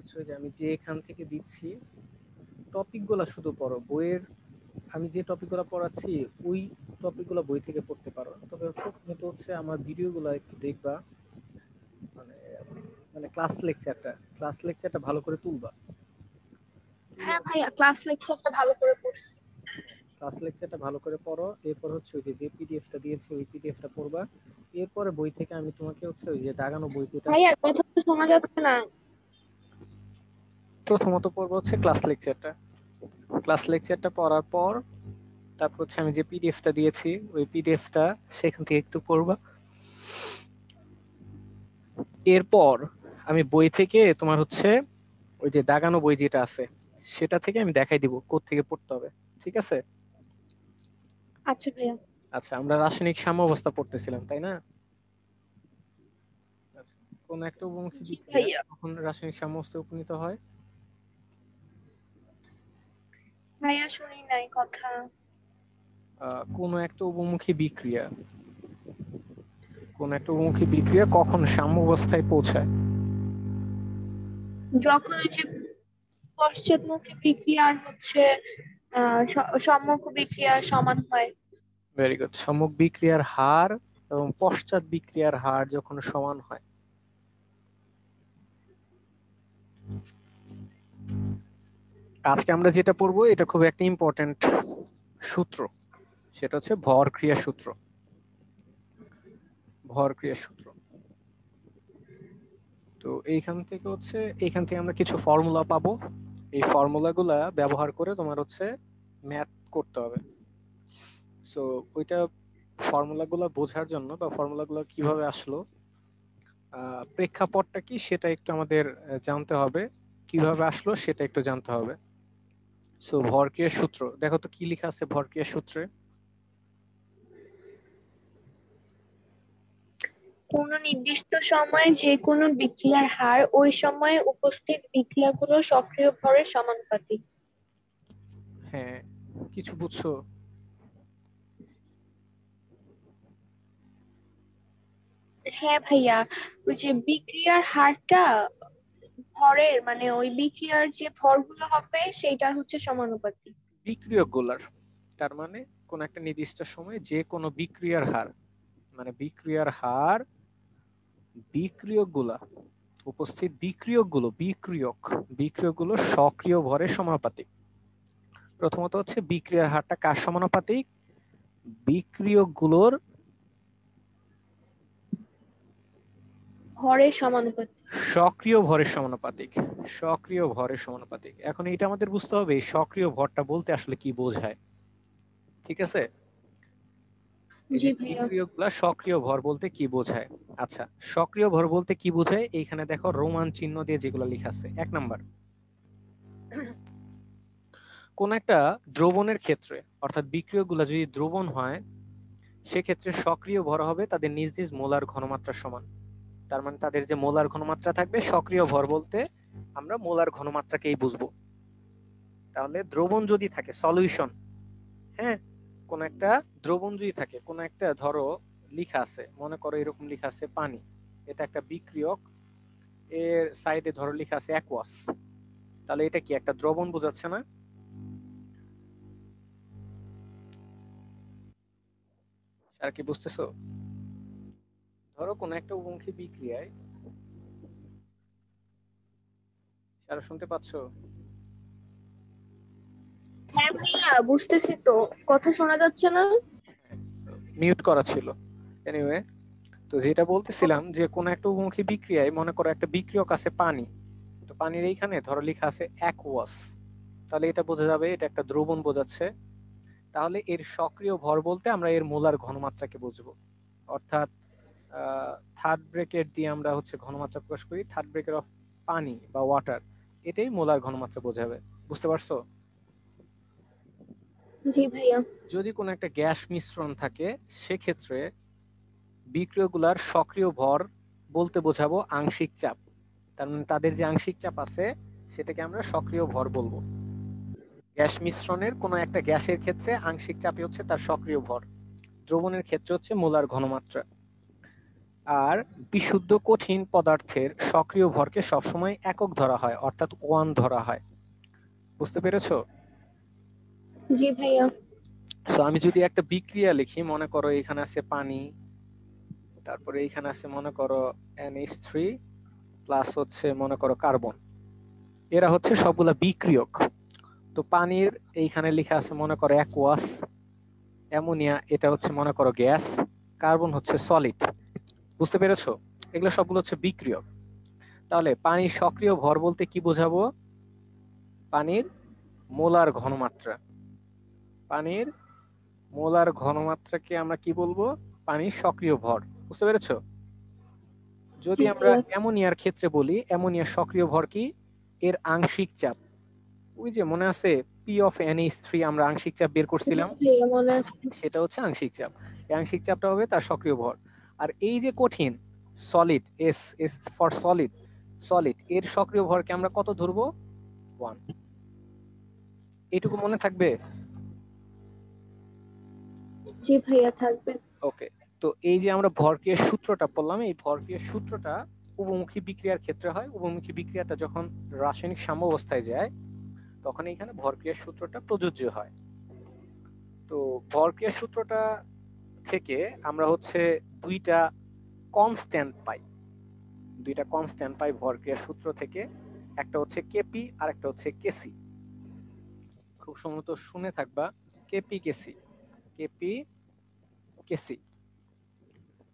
হচ্ছে যে আমি যে এখান থেকে দিচ্ছি টপিকগুলো শুধু পড়ো, বইয়ের আমি যে টপিকগুলো পড়াচ্ছি ওই টপিকগুলো বই থেকে পড়তে পারো, তবে প্রথমত হচ্ছে আমার ভিডিওগুলো একটু দেখবা, মানে মানে ক্লাস লেকচারটা ভালো করে তুলবা। হ্যাঁ ভাইয়া, ক্লাস লেকচারটা ভালো করে পড়ছি। ক্লাস লেকচারটা ভালো করে পড়ো, এরপর হচ্ছে ওই যে পিডিএফটা দিয়েছি ওই পিডিএফটা পড়বা। এরপরে বই থেকে আমি তোমাকে হচ্ছে ওই যে দাগানো বই যেটা আছে ভাইয়া কথা তো শোনা যাচ্ছে না। প্রথমত পড়বো হচ্ছে ক্লাস লেকচারটা পড়ার পর তারপর হচ্ছে আমি যে পিডিএফটা দিয়েছি ওই পিডিএফটা সেখান থেকে একটু পড়বা। এরপর আমি বই থেকে তোমার হচ্ছে ওই যে দাগানো বই যেটা আছে সেটা থেকে আমি দেখাই দিব কোত্থেকে পড়তে হবে, ঠিক আছে? আচ্ছা ভাইয়া। আচ্ছা, আমরা রাসায়নিক সাম্যাবস্থা পড়তেছিলাম তাই না? আচ্ছা, কোন একটা উভমুখী জি বিক্রিয়া ভাইয়া। কখন রাসায়নিক সাম্যাবস্থায় উপনীত হয়? ভাইয়া শুনি নাই কথা। কোন একটা উভমুখী বিক্রিয়া কখন সাম্যাবস্থায় পৌঁছায়? যখন ওই যে পশ্চাৎমুখী বিক্রিয়া আর হচ্ছে সম্মুখ বিক্রিয়া সমান হয়। Very good. সম্মুখ বিক্রিয়ার হার এবং পশ্চাৎ বিক্রিয়ার হার যখন সমান হয়। আজকে আমরা যেটা পড়বো এটা খুব একটা ইম্পর্টেন্ট সূত্র, সেটা হচ্ছে ভর ক্রিয়া সূত্র। তো এইখান থেকে আমরা কিছু ফর্মুলা পাবো, এই ফর্মুলাগুলা ব্যবহার করে তোমার হচ্ছে ম্যাথ করতে হবে। সো ওইটা ফর্মুলাগুলো বোঝার জন্য বা ফর্মুলাগুলো কিভাবে আসলো, প্রেক্ষাপটটা কি সেটা একটু আমাদের জানতে হবে, কিভাবে আসলো সেটা একটু জানতে হবে। সো ভরক্রিয়ার সূত্র দেখো তো কি লেখা আছে ভরক্রিয়ার সূত্রে। কোন নির্দিষ্ট সময়ে যে কোনো বিক্রিয়ার হার ওই সময়ে উপস্থিত বিক্রিয়াগুলোর সক্রিয় ভরের সমানুপাতিক। হ্যাঁ, কিছু বুঝছো? হ্যাঁ ভাইয়া, ওই যে বিক্রিয়ার হারটা ভরের মানে ওই বিক্রিয়ার যে ভরগুলো হবে সেইটার হচ্ছে সমানুপাতিক। বিক্রিয়কগুলার, তার মানে কোন একটা নির্দিষ্ট সময়ে যে কোনো বিক্রিয়ার হার, মানে বিক্রিয়কগুলা উপস্থিত বিক্রিয়কগুলো সক্রিয় ভরের সমানুপাতিক। প্রথমত হচ্ছে বিক্রিয়ার হারটা কার সমানুপাতিক? বিক্রিয়কগুলোর ভরের সমানুপাতিক। সক্রিয় ভরের সমানুপাতিক। এখন এটা আমাদের বুঝতে হবে এই সক্রিয় ভরটা বলতে আসলে কি বোঝায়, ঠিক আছে? এই জি যে ভাইয়া। বিক্রিয়কগুলা সক্রিয় ভর বলতে কি বোঝায়। আচ্ছা, সক্রিয় ভর বলতে কি বোঝায় এইখানে দেখো রোমান চিহ্ন দিয়ে যেগুলো লেখা আছে। 1 নাম্বার, কোন একটা দ্রবণের ক্ষেত্রে অর্থাৎ বিক্রিয়কগুলা যদি দ্রবণ হয় সেক্ষেত্রে সক্রিয় ভর হবে তাদের নিজ নিজ মোলার ঘনমাত্রার সমান। তার মানে তাদের যে মোলার ঘনমাত্রা থাকবে, সক্রিয় ভর বলতে আমরা মোলার ঘনমাত্রাকেই বুঝবো। তাহলে দ্রবণ যদি থাকে সলিউশন, হ্যাঁ, কোন একটা দ্রবণ যদি থাকে, কোন একটা ধরো লিখা আছে, মনে করো এরকম লিখা আছে পানি, এটা একটা বিক্রিয়ক, এর সাইডে ধরো লিখা আছে অ্যাকুয়াস, তাহলে এটা কি একটা দ্রবণ বোঝাচ্ছে না? আর কি বুঝতেছো? ধরো কোন একটা উভমুখী বিক্রিয়ায়, সারা শুনতে পাচ্ছো? হ্যাঁ ভাইয়া বুঝতেছি তো, কথা শোনা যাচ্ছে না। মিউট করা ছিল। এনিওয়ে, তো যেটা বলতেছিলাম যে কোন একটা উভমুখী বিক্রিয়ায় মনে করো একটা বিক্রিয়ক আছে পানি, তো পানির এইখানে ধরো লেখা আছে অ্যাকুয়াস, তাহলে এটা বোঝা যাবে এটা একটা দ্রবণ বোঝাচ্ছে। তাহলে এর সক্রিয় ভর বলতে আমরা এর মোলার ঘনমাত্রাকে বুঝবো, অর্থাৎ থার্ড ব্রেকেট দিয়ে আমরা হচ্ছে ঘনমাত্রা প্রকাশ করি, থার্ড ব্রেকেট অফ পানি বা ওয়াটার, এটাই মোলার ঘনমাত্রা বোঝাবে। বুঝতে পারছো? জি ভাইয়া। যদি কোনো একটা গ্যাস মিশ্রণ থাকে সেক্ষেত্রে বিক্রিয়কগুলার সক্রিয় ভর বলতে বোঝাবো আংশিক চাপ, তার মানে তাদের যে আংশিক চাপ আছে সেটাকে আমরা সক্রিয় ভর বলবো। গ্যাস মিশ্রণের কোনো একটা গ্যাসের ক্ষেত্রে আংশিক চাপই হচ্ছে তার সক্রিয় ভর, দ্রবণের ক্ষেত্রে হচ্ছে মোলার ঘনমাত্রা। আর বিশুদ্ধ কঠিন পদার্থের সক্রিয় ভরকে সবসময় একক ধরা হয়, অর্থাৎ 1 ধরা হয়। বুঝতে পেরেছো? জি ভাইয়া। সো আমি যদি একটা বিক্রিয়া লিখি, মনে করো এখানে আছে পানি, তারপরে এখানে আছে মনে করো NH3 প্লাস হচ্ছে মনে করো কার্বন, এরা হচ্ছে সবগুলা বিক্রিয়ক। তো পানির এইখানে লেখা আছে মনে করো অ্যাকুয়াস, অ্যামোনিয়া এটা হচ্ছে মনে করো গ্যাস, কার্বন হচ্ছে সলিড। বুঝতে পেরেছো? এগুলো সবগুলো হচ্ছে বিক্রিয়ক। তাহলে পানির সক্রিয় ভর বলতে কি বোঝাবো? পানির মোলার ঘনমাত্রা। পানির মোলার ঘনমাত্রাকে আমরা কি বলবো? পানির সক্রিয় ভর। বুঝতে পেরেছো? যদি জি আমরা ভাইয়া। অ্যামোনিয়ার ক্ষেত্রে বলি, অ্যামোনিয়ার সক্রিয় ভর কি? এর আংশিক চাপ। ওই যে মনে আছে P(NH3) আমরা আংশিক চাপ বের জি করছিলাম, ভাইয়া মনে আছে। সেটা হচ্ছে আংশিক চাপ। এই আংশিক চাপটা হবে তার সক্রিয় ভর। আর এই যে কঠিন solid, S S for solid, solid এর সক্রিয় ভরকে আমরা কত ধরবো? 1। এইটুকু মনে থাকবে? জি ভাইয়া থাকবে। ওকে। তো এই যে আমরা ভরক্রিয়ার সূত্রটা পড়লাম, এই ভরক্রিয়ার সূত্রটা উভমুখী বিক্রিয়ার ক্ষেত্রে হয়। উভমুখী বিক্রিয়াটা যখন রাসায়নিক সাম্যাবস্থায় যায়, তখন এখানে ভরক্রিয়ার সূত্রটা প্রযোজ্য হয়। তো ভরক্রিয়ার সূত্রটা থেকে আমরা হচ্ছে দুইটা কনস্ট্যান্ট পাই। দুইটা কনস্ট্যান্ট পাই ভরক্রিয়ার সূত্র থেকে। একটা হচ্ছে কেপি আর একটা হচ্ছে কেসি। খুব সম্ভবত শুনে থাকবা কেপি কেসি, কেপি কেসি।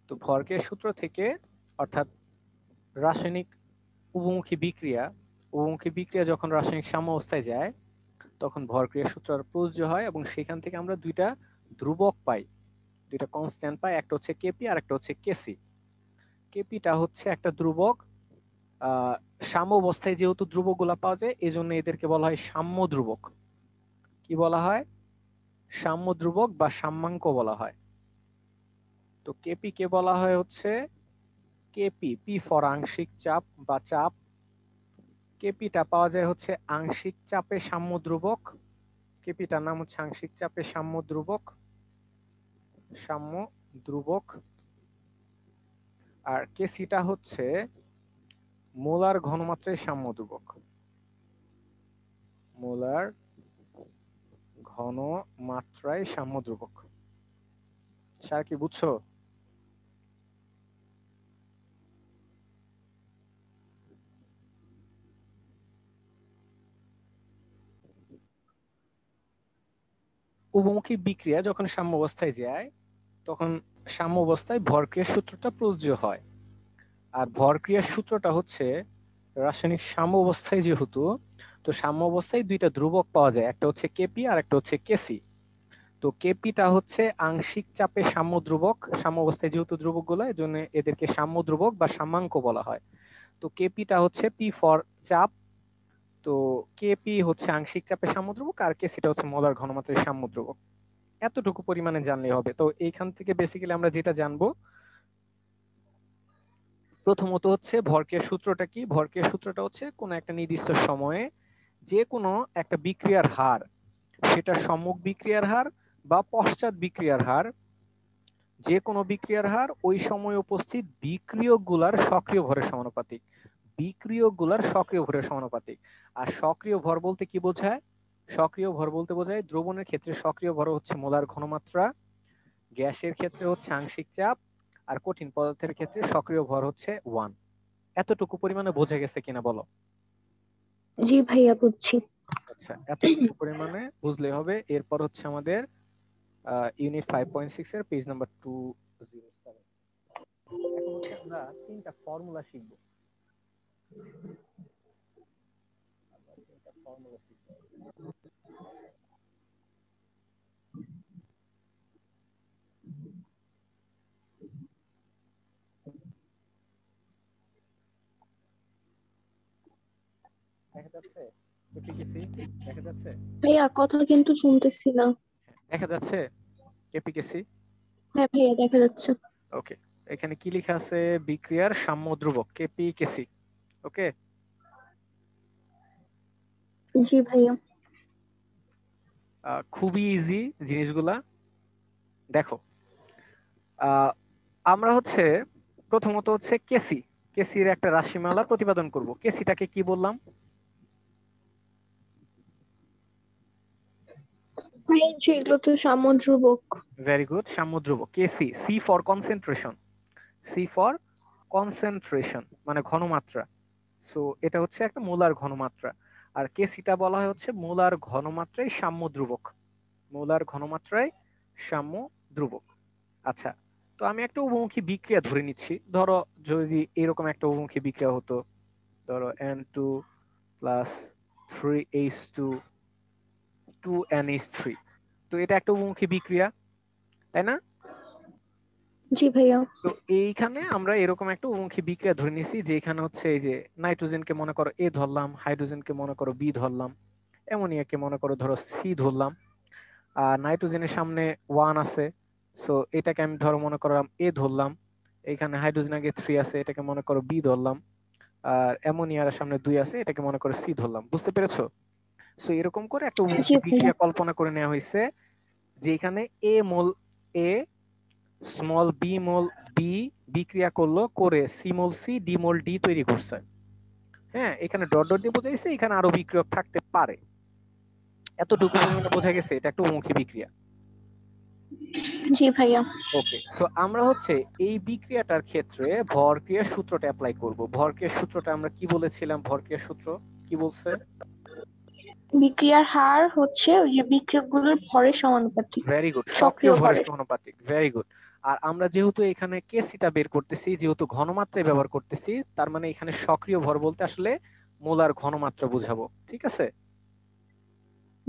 তো ভরক্রিয়ার সূত্র থেকে, অর্থাৎ রাসায়নিক উভমুখী বিক্রিয়া, উভমুখী বিক্রিয়া যখন রাসায়নিক সাম্যাবস্থায় যায়, তখন ভরক্রিয়ার সূত্র প্রযোজ্য হয় এবং সেখান থেকে আমরা দুইটা ধ্রুবক পাই, দুইটা কনস্ট্যান্ট পাই। একটা হচ্ছে কেপি আর একটা হচ্ছে কেসি। কেপিটা হচ্ছে একটা ধ্রুবক। সাম্য অবস্থায় যেহেতু ধ্রুবকগুলা পাওয়া যায়, এই জন্য এদেরকে বলা হয় সাম্য ধ্রুবক। কি বলা হয়? সাম্য ধ্রুবক বা সাম্যাঙ্ক বলা হয়। তো কেপি কে বলা হয় হচ্ছে কেপি, পি ফর আংশিক চাপ বা চাপ। কেপিটা পাওয়া যায় হচ্ছে আংশিক চাপে সাম্য ধ্রুবক। কেপিটার নাম হচ্ছে আংশিক চাপে সাম্য ধ্রুবক, সাম্য ধ্রুবক। আর কেসিটা হচ্ছে মোলার ঘনমাত্রায় সাম্য ধ্রুবক, মোলার ঘনমাত্রায় সাম্য ধ্রুবক। স্যার কি বুঝছো? উভমুখী বিক্রিয়া যখন সাম্য অবস্থায় যায়, তখন সাম্য অবস্থায় ভরক্রিয়ার সূত্রটা প্রযোজ্য হয়। আর ভরক্রিয়ার সূত্রটা হচ্ছে রাসায়নিক সাম্য অবস্থায় যেহেতু, তো সাম্য অবস্থায় দুইটা ধ্রুবক পাওয়া যায়, একটা হচ্ছে কেপি আর একটা হচ্ছে কেসি। তো কেপিটা হচ্ছে আংশিক চাপে সাম্য ধ্রুবক, সাম্য অবস্থায় যেহেতু ধ্রুবক গুলো, এই জন্য এদেরকে সাম্য ধ্রুবক বা সাম্যাঙ্ক বলা হয়। তো কেপিটা হচ্ছে পি ফর চাপ। তো কেপি হচ্ছে আংশিক চাপে সাম্য ধ্রুবক আর কেসিটা হচ্ছে মোলার ঘনমাত্রায় সাম্য ধ্রুবক। এতটুকু পরিমাণে জানলে হবে। তো এইখান থেকে বেসিক্যালি আমরা যেটা জানবো, প্রথমত হচ্ছে ভরক্রিয়ার সূত্রটা কি। ভরক্রিয়ার সূত্রটা হচ্ছে কোনো একটা নির্দিষ্ট সময়ে যে কোনো একটা বিক্রিয়ার হার, সেটা সম্মুখ বিক্রিয়ার হার বা পশ্চাৎ বিক্রিয়ার হার, যে কোনো বিক্রিয়ার হার ওই সময় উপস্থিত বিক্রিয়কগুলার সক্রিয় ভরের সমানুপাতিক। বিক্রিয়কগুলার সক্রিয় ভরের সমানুপাতিক। আর সক্রিয় ভর বলতে কি বোঝায়? সক্রিয় ভর বলতে বোঝায় দ্রবণের ক্ষেত্রে সক্রিয় ভর হচ্ছে মোলার ঘনমাত্রা, গ্যাসের ক্ষেত্রে হচ্ছে আংশিক চাপ, আর কঠিন পদার্থের ক্ষেত্রে সক্রিয় ভর হচ্ছে 1। এতটুকু পরিমাণে বোঝা গেছে কিনা বলো? জি ভাইয়া বুঝছি। আচ্ছা, এতটুকু পরিমাণে বুঝলে হবে। এরপর হচ্ছে আমাদের ইউনিট 5.6 এর পেজ নাম্বার 207। এখন হচ্ছে আমরা তিনটা ফর্মুলা শিখবো। আমরা তিনটা ফর্মুলা শিখবো। দেখা যাচ্ছে এপিকেসি? দেখা যাচ্ছে? ভাইয়া কথা কিন্তু শুনতেছি না। দেখা যাচ্ছে এপিকেসি? হ্যাঁ ভাইয়া দেখা যাচ্ছে। ওকে। এখানে কি লেখা আছে? বিক্রিয়ার সাম্য ধ্রুবক কেপিকেসি। ওকে। জি ভাইয়া। খুবই ইজি জিনিসগুলা। দেখো, আহ, আমরা হচ্ছে প্রথমত হচ্ছে কেসি, কেসির একটা রাশিমালা প্রতিপাদন করব। কেসিটাকে কি বললাম? এগুলো তো সামুদ্রিক। ভেরি গুড, সাম্যধ্রুবক। KC, C for concentration, C for concentration মানে ঘনমাত্রা। সো এটা হচ্ছে একটা মোলার ঘনমাত্রা। আর কেসিটা বলা হয় হচ্ছে মোলার ঘনমাত্রায় সাম্য ধ্রুবক, মোলার ঘনমাত্রায় সাম্য ধ্রুবক। আচ্ছা, তো আমি একটা উভমুখী বিক্রিয়া ধরে নিচ্ছি। ধরো যদি এরকম একটা উভমুখী বিক্রিয়া হতো, ধরো N2 প্লাস 3H2 2NH3, তো এটা একটা উভমুখী বিক্রিয়া, তাই না? জি ভাইয়া। তো এইখানে আমরা এরকম একটা উভমুখী বিক্রিয়া ধরে নিছি, যে এখানে হচ্ছে এই যে নাইট্রোজেনকে মনে করো এ ধরলাম, হাইড্রোজেনকে মনে করো বি ধরলাম, অ্যামোনিয়াকে মনে করো ধরো সি ধরলাম। আর নাইট্রোজেনের সামনে 1 আছে, সো এটাকে আমি ধরো মনে করলাম এ ধরলাম। এখানে হাইড্রোজেন আগে 3 আছে, এটাকে মনে করো বি ধরলাম। আর অ্যামোনিয়ার সামনে 2 আছে, এটাকে মনে করো সি ধরলাম। বুঝতে পেরেছো? সো এরকম করে একটা জি উভমুখী ভাইয়া। বিক্রিয়া কল্পনা করে নেওয়া হয়েছে, যে এখানে এ মোল এ, স্মল বি মোল বি বিক্রিয়া করলো, করে সি মোল সি ডি মোল ডি তৈরি করছে। হ্যাঁ, এখানে ডট ডট দিয়ে বোঝাইছে এখানে আরো বিক্রিয়ক থাকতে পারে। এতটুকু পর্যন্ত বোঝা গেছে এটা একটা উভমুখী বিক্রিয়া। জি ভাইয়া। ওকে, সো আমরা হচ্ছে এই বিক্রিয়াটার ক্ষেত্রে ভর ক্রিয়ার সূত্রটা অ্যাপ্লাই করব। ভর ক্রিয়ার সূত্রটা আমরা কি বলেছিলাম? ভর ক্রিয়ার সূত্র কি বলছে? বিক্রিয়ার হার হচ্ছে ওই যে বিক্রিয়কগুলোর ভরের সমানুপাতিক, ভেরি গুড, সক্রিয় সক্রিয় ভরের ভরের। সমানুপাতিক। Very good. আর আমরা যেহেতু এখানে কেসিটা বের করতেছি, যেহেতু ঘনমাত্রায় ব্যবহার করতেছি, তার মানে এখানে সক্রিয় ভর বলতে আসলে মোলার ঘনমাত্রা বুঝাবো। ঠিক আছে?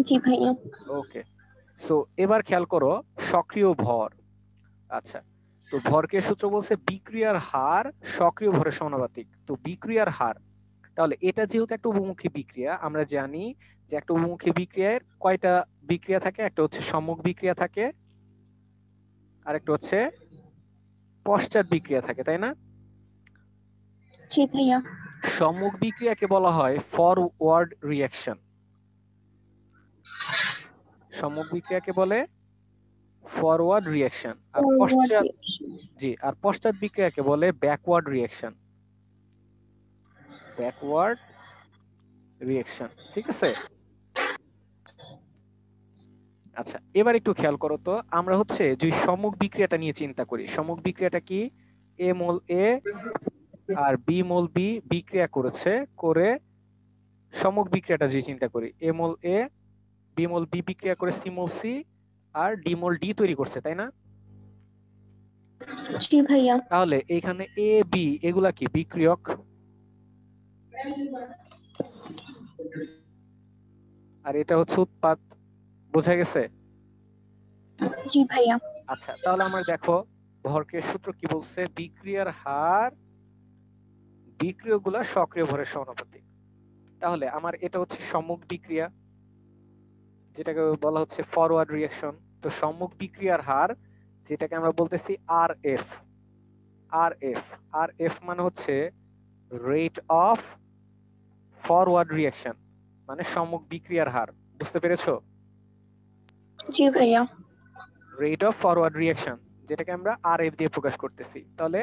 জি ভাইয়া। ওকে, সো এবার খেয়াল করো সক্রিয় ভর। আচ্ছা, তো ভরকের সূত্র বলছে বিক্রিয়ার হার সক্রিয় ভরের সমানুপাতিক। তো বিক্রিয়ার হার, তাহলে এটা যেহেতু একটা উভমুখী বিক্রিয়া, আমরা জানি যে একটা উভমুখী বিক্রিয়ার কয়টা বিক্রিয়া থাকে? একটা হচ্ছে সম্মুখ বিক্রিয়া থাকে, আর একটা হচ্ছে পশ্চাৎ বিক্রিয়া থাকে, তাই না? জি ভাইয়া। সম্মুখ বিক্রিয়াকে বলা হয় ফরওয়ার্ড রিঅ্যাকশন। সম্মুখ বিক্রিয়াকে বলে ফরওয়ার্ড রিঅ্যাকশন। আর ফরওয়ার্ড পশ্চাৎ, রিঅ্যাকশন। জি, আর পশ্চাৎ বিক্রিয়াকে বলে ব্যাকওয়ার্ড রিঅ্যাকশন। ব্যাকওয়ার্ড রিঅ্যাকশন, ঠিক আছে? আচ্ছা, এবার একটু খেয়াল করো তো, আমরা হচ্ছে যে সম্মুখ বিক্রিয়াটা নিয়ে চিন্তা করি। সম্মুখ বিক্রিয়াটা কি? এ মোল এ আর বি মোল বি বিক্রিয়া করেছে, করে সম্মুখ বিক্রিয়াটা যদি চিন্তা করি, এ মোল এ বি মোল বি বিক্রিয়া করে সি মোল সি আর ডি মোল ডি তৈরি করছে, তাই না? জি ভাইয়া। তাহলে এখানে এ বি এগুলা কি বিক্রিয়ক, আর এটা হচ্ছে উৎপাদ। বোঝা গেছে? জি ভাইয়া। আচ্ছা, তাহলে আমরা দেখো ভরকের সূত্র কি বলছে? বিক্রিয়ার হার বিক্রিয়কগুলা সক্রিয় ভরের সমানুপাতিক। তাহলে আমার এটা হচ্ছে সম্মুখ বিক্রিয়া, যেটাকে বলা হচ্ছে ফরওয়ার্ড রিঅ্যাকশন। তো সম্মুখ বিক্রিয়ার হার, যেটাকে আমরা বলতেছি আর F. R F, R F মানে হচ্ছে রেট অফ ফরওয়ার্ড রিঅ্যাকশন, মানে সম্মুখ বিক্রিয়ার হার। বুঝতে পেরেছো? জি ভাইয়া। রেট অফ ফরওয়ার্ড রিঅ্যাকশন, যেটাকে আমরা আর এফ দিয়ে প্রকাশ করতেছি। তাহলে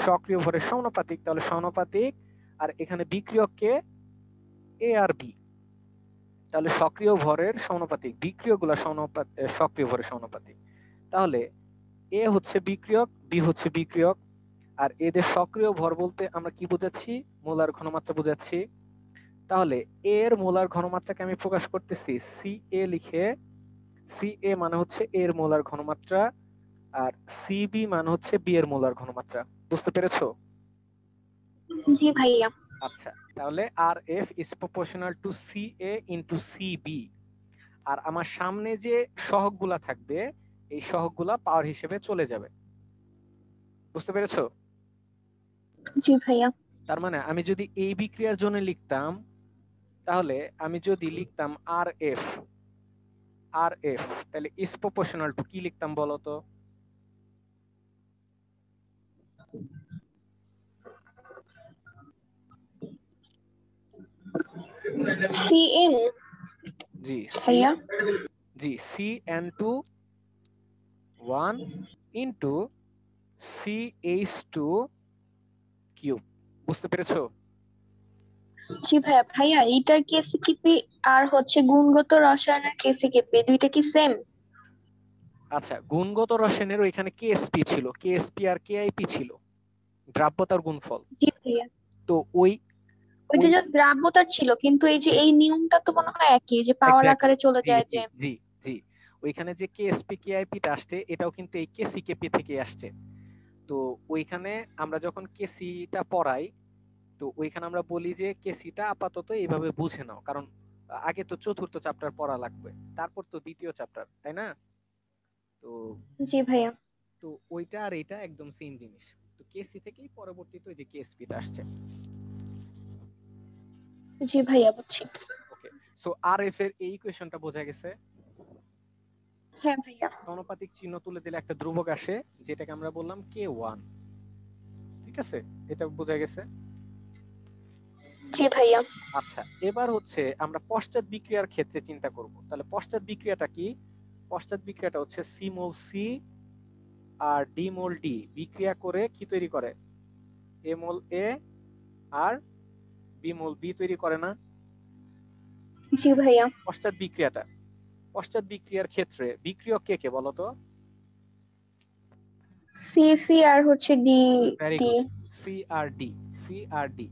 সক্রিয় ভরের সমানুপাতিক, তাহলে সমানুপাতিক, আর এখানে বিক্রিয়ককে এ আর বি, তাহলে সক্রিয় ভরের সমানুপাতিক, বিক্রিয়কগুলো সক্রিয় ভরের সমানুপাতিক। তাহলে এ হচ্ছে বিক্রিয়ক, বি হচ্ছে বিক্রিয়ক, আর এদের সক্রিয় ভর বলতে আমরা কি বোঝাচ্ছি? মোলার ঘনমাত্রা বোঝাচ্ছি। তাহলে এর মোলার ঘনমাত্রাকে আমি প্রকাশ করতেছি সি এ লিখে। সি এ মানে হচ্ছে এর মোলার ঘনমাত্রা, আর সিবি মানে হচ্ছে বি এর মোলার ঘনমাত্রা। বুঝতে পেরেছো? জি ভাইয়া। আচ্ছা, তাহলে R F is proportional to C A into CB. আর আমার সামনে যে সহগগুলা থাকবে, এই সহগগুলা পাওয়ার হিসেবে চলে যাবে। বুঝতে পেরেছো? জি ভাইয়া। তার মানে আমি যদি এই বিক্রিয়ার জন্য লিখতাম, তাহলে আমি যদি লিখতাম আর এফ, আর এফ, তাহলে ইজ প্রপোর্শনাল টু কি লিখতাম বলো তো? সিএন। জি সি, ভাইয়া। জি C N two 1 into C H two cube. বুঝতে পেরেছো? জি ভাইয়া। ভাইয়া এইটার কেসিকিপি আর হচ্ছে গুণগত রসায়নের কেসিকিপি দুইটা কি সেম? আচ্ছা, গুণগত রসায়নের ওইখানে কেএসপি ছিল, কেএসপি আর কেআইপি ছিল, দ্রাব্যতার গুণফল। জি ভাইয়া। তো ওই ওইটা ওই জাস্ট দ্রাব্যতার ছিল, কিন্তু এই যে এই নিয়মটা তো মনে হয় একই, যে পাওয়ার এক্স্যাক্টলি, আকারে চলে জি যায় জি যে। জি জি, ওইখানে যে কেএসপি কেআইপিটা আসছে এটাও কিন্তু এই কেসিকেপি থেকে আসছে। তো ওইখানে আমরা যখন কেসিটা পড়াই, তো ওইখানে আমরা বলি যে কেসিটা আপাতত এইভাবে বুঝে নাও, কারণ আগে তো চতুর্থ চ্যাপ্টার পড়া লাগবে, তারপর তো দ্বিতীয় চ্যাপ্টার, তাই না? তো জি ভাইয়া। তো ওইটা আর এটা একদম সেম জিনিস। তো কেসি থেকেই পরবর্তীতে ওই যে কেএসপিটা আসছে। জি ভাইয়া, বুঝছি। ওকে, সো আর এফ এর এই ইকুয়েশনটা বোঝা গেছে। হ্যাঁ ভাইয়া। সমানুপাতিক চিহ্ন তুলে দিলে একটা ধ্রুবক আসে, যেটাকে আমরা বললাম K1। ঠিক আছে, এটা বোঝা গেছে। জি ভাইয়া। আচ্ছা, এবার হচ্ছে আমরা পশ্চাৎ বিক্রিয়ার ক্ষেত্রে চিন্তা করব। তাহলে পশ্চাৎ বিক্রিয়াটা কি? পশ্চাৎ বিক্রিয়াটা হচ্ছে সি মোল সি আর ডি মোল ডি বিক্রিয়া করে কি তৈরি করে? এ মোল এ আর বি মোল বি তৈরি করে না? জি ভাইয়া। পশ্চাৎ বিক্রিয়াটা, পশ্চাৎ বিক্রিয়ার ক্ষেত্রে বিক্রিয়ক কে কে বলতো? সি সি আর হচ্ছে D very D. Good, C R D, C R D.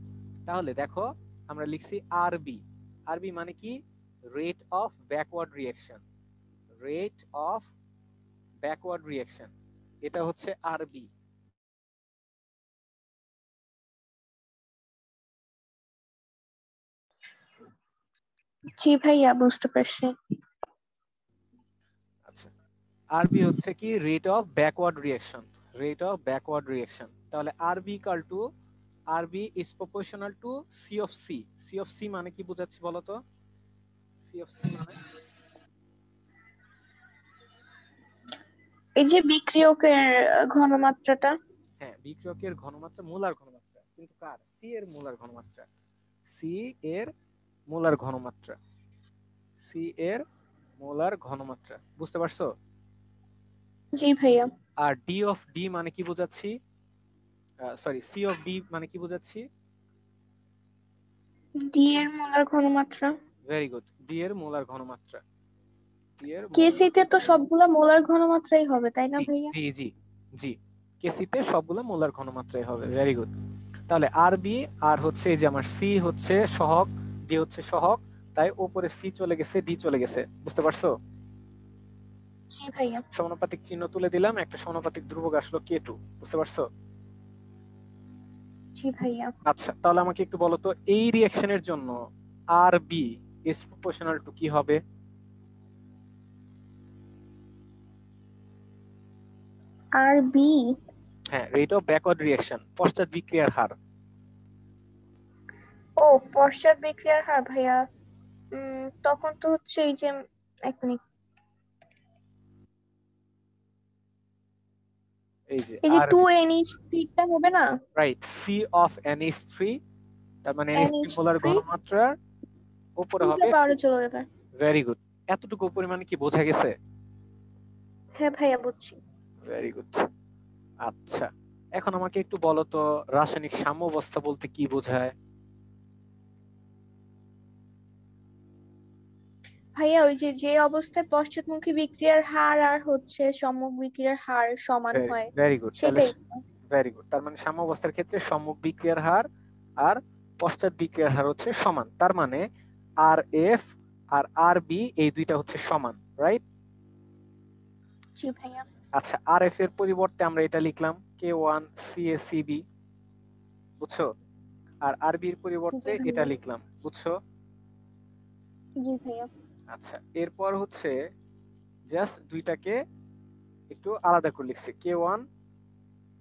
তাহলে দেখো আমরা লিখছি আর বি। আর বি মানে কি? Rate of backward reaction, rate of backward reaction, এটা হচ্ছে আর বি। জি ভাইয়া, বুঝতে পারছি। আচ্ছা, আর বি হচ্ছে কি? Rate of backward reaction, rate of backward reaction. তাহলে R B equal to, R B is proportional to C of C. C of C মানে কি বোঝাচ্ছি বলতো? সি অফ সি মানে, এই যে বিক্রিয়কের ঘনমাত্রাটা। হ্যাঁ, বিক্রিয়কের ঘনমাত্রা, মোলার ঘনমাত্রা, কিন্তু কার? সি এর মোলার ঘনমাত্রা, সি এর মোলার ঘনমাত্রা, সি এর মোলার ঘনমাত্রা। বুঝতে পারছো? জি ভাইয়া। আর ডি অফ ডি মানে কি বোঝাচ্ছি? সরি, সি অফ ডি মানে কি বোঝাচ্ছি? ডি এর মোলার ঘনমাত্রা। ভেরি গুড, ডি এর মোলার ঘনমাত্রা, ডি এর মোলার। কেসিতে তো সবগুলা মোলার ঘনমাত্রাই হবে, তাই না জি ভাইয়া? জি জি জি, কেসিতে সবগুলো মোলার ঘনমাত্রাই হবে। Very good. তাহলে আর বি, আর হচ্ছে এই যে আমার সি হচ্ছে সহগ, ডি হচ্ছে সহগ, তাই উপরে সি চলে গেছে, ডি চলে গেছে। বুঝতে পারছো? জি ভাইয়া। সমানুপাতিক চিহ্ন তুলে দিলাম, একটা সমানুপাতিক ধ্রুবক আসলো K2। বুঝতে পারছো? জি ভাইয়া। আচ্ছা, তাহলে আমাকে একটু বলো তো, এই রিঅ্যাকশনের জন্য আর বি ইজ প্রপোর্শনাল টু কি হবে? আর বি। হ্যাঁ, রেট অফ ব্যাকওয়ার্ড রিঅ্যাকশন, পশ্চাৎ বিক্রিয়ার হার। ও, পশ্চাৎ বিক্রিয়ার হার ভাইয়া। তখন তো হচ্ছে এই যে, এক মিনিট, এই যে এই যে আর টু বি, NH3 টা হবে না? রাইট, সি অফ NH3, তার মানে NH3 মোলার NH3 ঘনমাত্রার উপরে 2 টা হবে। পাওয়ারে চলে যাবে। ভেরি গুড, এতটুকু পরিমাণে কি বোঝা গেছে? হ্যাঁ ভাইয়া, বুঝছি। Very good. আচ্ছা, এখন আমাকে একটু বলো তো, রাসায়নিক সাম্যাবস্থা বলতে কি বোঝায়? ভাইয়া ওই যে যে অবস্থায় পশ্চাৎমুখী বিক্রিয়ার হার আর হচ্ছে সম্মুখ বিক্রিয়ার হার সমান ভেরি হয়, ভেরি গুড। তাহলে সেটাই। ভেরি গুড, তার মানে সাম্যাবস্থার ক্ষেত্রে সম্মুখ বিক্রিয়ার হার আর পশ্চাৎ বিক্রিয়ার হার হচ্ছে সমান। তার মানে আর এফ আর আর বি এই দুইটা হচ্ছে সমান, রাইট? জি ভাইয়া। আচ্ছা, আর এফ এর পরিবর্তে আমরা এটা লিখলাম K1 CaCb। বুঝছো? আর আর বি এর পরিবর্তে জি এটা ভাইয়া। লিখলাম। বুঝছো? জি ভাইয়া। আচ্ছা, এরপর হচ্ছে জাস্ট দুইটাকে একটু আলাদা করে লিখছি, K1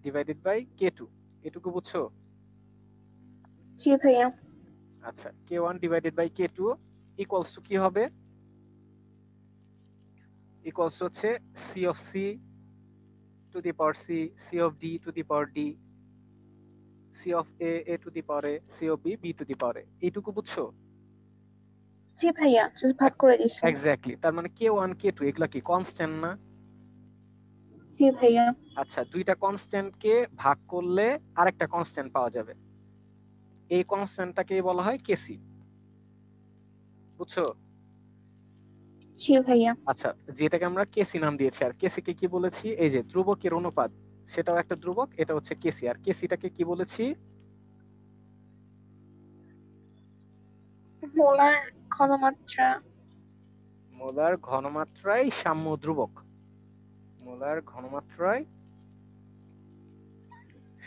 ডিভাইডেড বাই K2। এটুকু বুঝছো? জি ভাইয়া। আচ্ছা, K1 divided by K2 equals to কি হবে? ইকুয়ালস হচ্ছে C of C to the power C, C of D to the power D, C of A A to the power A, C of B B to the power A. এইটুকু বুঝছো? জি ভাইয়া, just ভাগ করে দিচ্ছেন। Exactly, তার মানে K1 K2 এগুলা কি কনস্ট্যান্ট না? জি ভাইয়া। আচ্ছা, দুইটা কনস্ট্যান্ট কে ভাগ করলে আরেকটা কনস্ট্যান্ট পাওয়া যাবে। এই কনস্ট্যান্টটাকে বলা হয় কেসি, বুঝছো? জি ভাইয়া। আচ্ছা, যেটাকে আমরা কেসি নাম দিয়েছি, আর কেসিকে কি বলেছি? এই যে ধ্রুবকের অনুপাত, সেটাও একটা ধ্রুবক, এটা হচ্ছে কেসি। আর কেসিটাকে কি বলেছি? মোলার ঘনমাত্রা। মোলার ঘনমাত্রায় সাম্য ধ্রুবক। মোলার ঘনমাত্রায়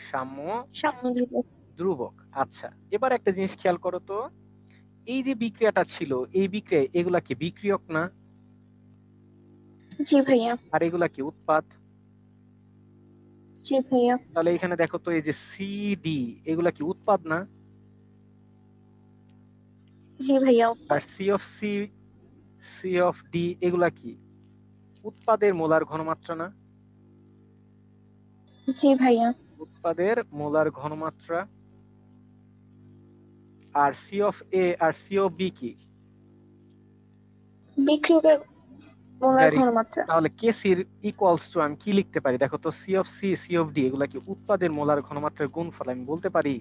সাম্য সাম্যধ্রুবক। ধ্রুবক। আচ্ছা, এবার একটা জিনিস খেয়াল করো তো, এই যে বিক্রিয়াটা ছিল, এই বিক্রিয়া, এগুলা কি বিক্রিয়ক না? জি ভাইয়া। আর এগুলা কি উৎপাদ? জি ভাইয়া। তাহলে এখানে দেখো তো, এই যে সি ডি, এগুলা কি উৎপাদ না? জি ভাইয়া আর উৎপাদ। C of C, C of D, এগুলা কি উৎপাদের মোলার ঘনমাত্রা না? জি ভাইয়া। উৎপাদের মোলার ঘনমাত্রা। আর সি অফ এ আর সি অফ বি কি? বিক্রিয়কের মোলার ভেরি গুড। ঘনমাত্রা। তাহলে কেসির ইকুয়ালস টু আমি কি লিখতে পারি? দেখো তো, C of C, C of D, এগুলা কি উৎপাদের মোলার ঘনমাত্রার গুণফল, আমি বলতে পারি?